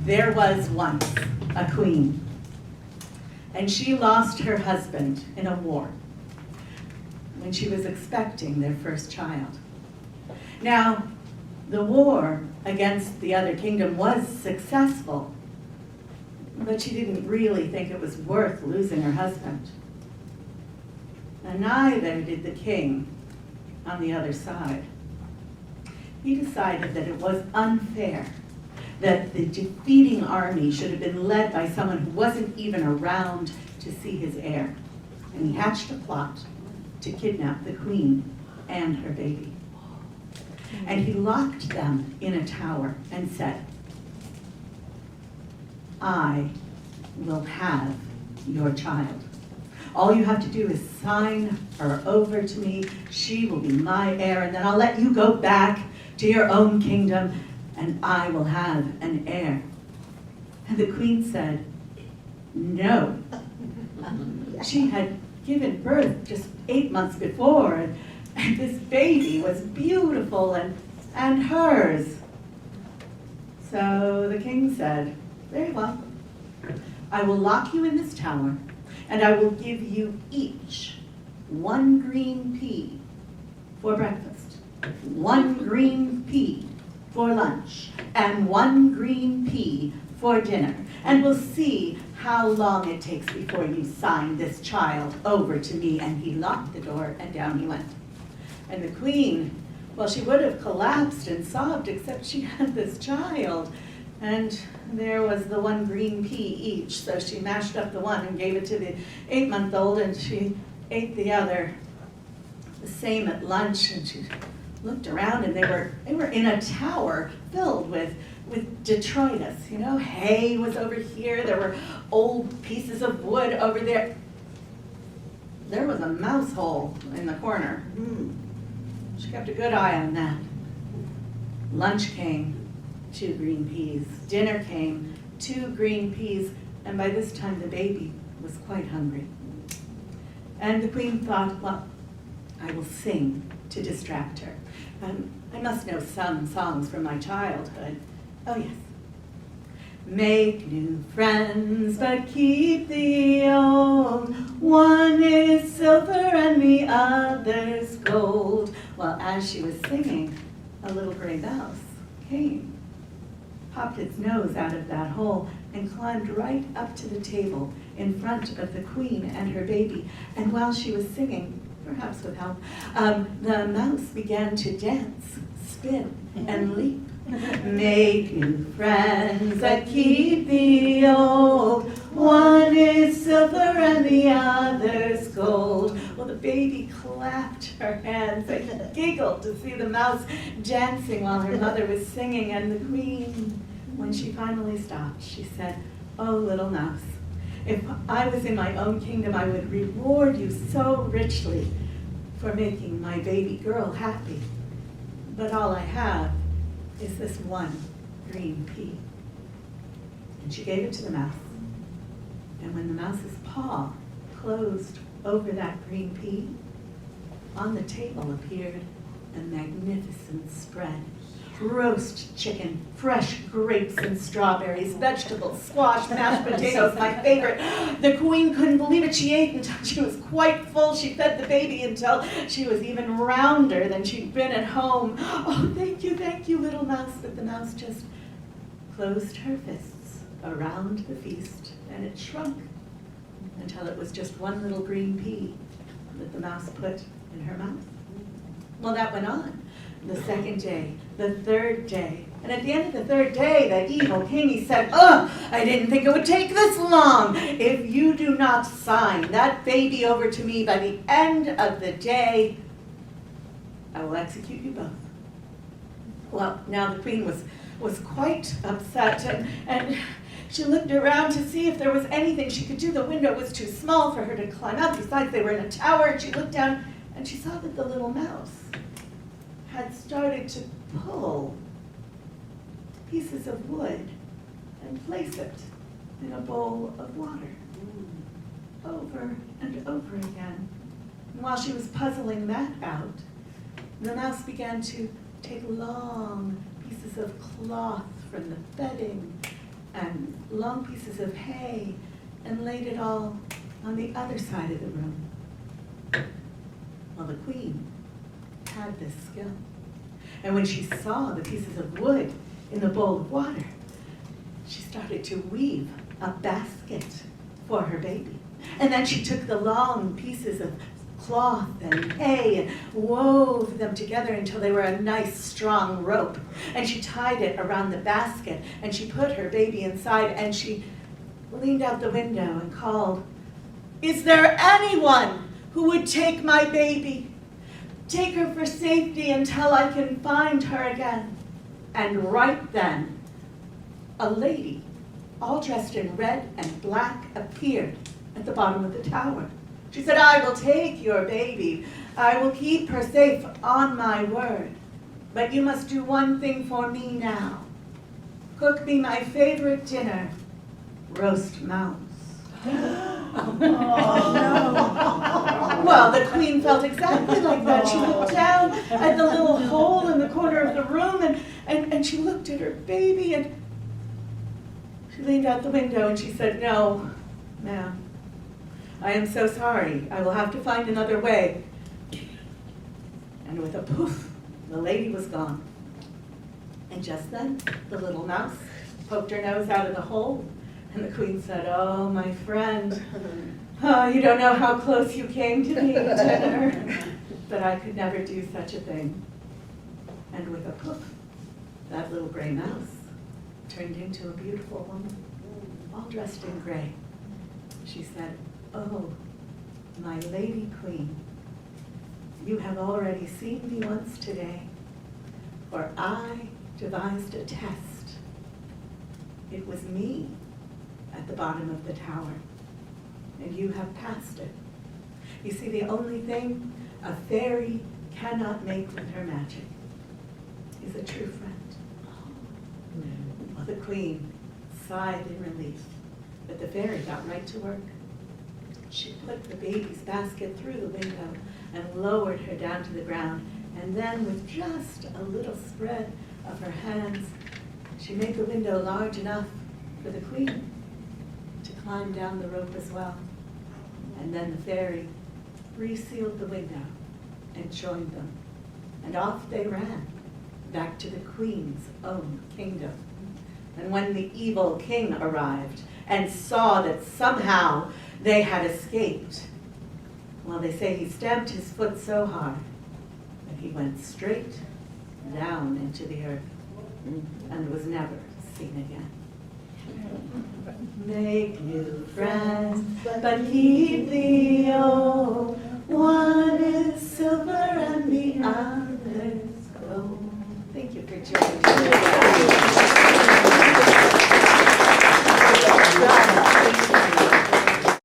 There was once a queen, and she lost her husband in a war when she was expecting their first child. Now, the war against the other kingdom was successful, but she didn't really think it was worth losing her husband. And neither did the king on the other side. He decided that it was unfair that the defeating army should have been led by someone who wasn't even around to see his heir. And he hatched a plot to kidnap the queen and her baby. And he locked them in a tower and said, I will have your child. All you have to do is sign her over to me. She will be my heir, and then I'll let you go back to your own kingdom, and I will have an heir. And the queen said, no. She had given birth just 8 months before, and this baby was beautiful and hers. So the king said, very well, I will lock you in this tower, and I will give you each 1 green pea for breakfast, 1 green pea for lunch, and 1 green pea for dinner. And we'll see how long it takes before you sign this child over to me. And he locked the door, and down he went. And the queen, well, she would have collapsed and sobbed, except she had this child. And there was the 1 green pea each. So she mashed up the one and gave it to the 8-month-old, and she ate the other. The same at lunch, and she looked around, and they were in a tower filled with detritus. You know, hay was over here. There were old pieces of wood over there. There was a mouse hole in the corner. She kept a good eye on that. Lunch came, 2 green peas. Dinner came, 2 green peas. And by this time, the baby was quite hungry. And the queen thought, well, I will sing to distract her. I must know some songs from my childhood. Oh, yes. Make new friends, but keep the old. One is silver and the other's gold. Well, as she was singing, a little gray mouse came, popped its nose out of that hole, and climbed right up to the table in front of the queen and her baby. And while she was singing, perhaps with help, the mouse began to dance, spin, and leap. Make new friends that keep the old. One is silver and the other's gold. Well, the baby clapped her hands and giggled to see the mouse dancing while her mother was singing. And the queen, when she finally stopped, she said, oh, little mouse, if I was in my own kingdom, I would reward you so richly for making my baby girl happy. But all I have is this 1 green pea. And she gave it to the mouse. And when the mouse's paw closed over that green pea, on the table appeared a magnificent spread. Roast chicken, fresh grapes and strawberries, vegetables, squash, mashed potatoes, my favorite. The queen couldn't believe it. She ate until she was quite full. She fed the baby until she was even rounder than she'd been at home. Oh, thank you, little mouse. But the mouse just closed her fists around the feast, and it shrunk until it was just 1 little green pea that the mouse put in her mouth. Well, that went on. The 2nd day, the 3rd day. And at the end of the 3rd day, the evil king, he said, oh, I didn't think it would take this long. If you do not sign that baby over to me by the end of the day, I will execute you both. Well, now the queen was quite upset, and she looked around to see if there was anything she could do. The window was too small for her to climb out. Besides, they were in a tower, and she looked down, and she saw that the little mouse had started to pull pieces of wood and place it in a bowl of water over and over again. And while she was puzzling that out, the mouse began to take long pieces of cloth from the bedding and long pieces of hay and laid it all on the other side of the room. Well, the queen had this skill. And when she saw the pieces of wood in the bowl of water, she started to weave a basket for her baby. And then she took the long pieces of cloth and hay and wove them together until they were a nice strong rope. And she tied it around the basket and she put her baby inside and she leaned out the window and called, "Is there anyone who would take my baby? Take her for safety until I can find her again." And right then, a lady, all dressed in red and black, appeared at the bottom of the tower. She said, "I will take your baby. I will keep her safe on my word. But you must do one thing for me now. Cook me my favorite dinner, roast mouse." Oh, no. Well, the queen felt exactly like that. She looked down at the little hole in the corner of the room and she looked at her baby and she leaned out the window and she said, "No, ma'am, I am so sorry. I will have to find another way." And with a poof, the lady was gone. And just then, the little mouse poked her nose out of the hole. And the queen said, "Oh, my friend, oh, you don't know how close you came to me at dinner, but I could never do such a thing." And with a poof, that little gray mouse turned into a beautiful woman, all dressed in gray. She said, "Oh, my lady queen, you have already seen me once today, for I devised a test. It was me at the bottom of the tower, and you have passed it. You see, the only thing a fairy cannot make with her magic is a true friend." Well, the queen sighed in relief, but the fairy got right to work. She put the baby's basket through the window and lowered her down to the ground, and then with just a little spread of her hands, she made the window large enough for the queen to climb down the rope as well. And then the fairy resealed the window and joined them. And off they ran, back to the queen's own kingdom. And when the evil king arrived and saw that somehow they had escaped, well, they say he stamped his foot so hard that he went straight down into the earth and was never seen again. Make new friends, but keep the old. One is silver and the other's gold. Thank you for joining me.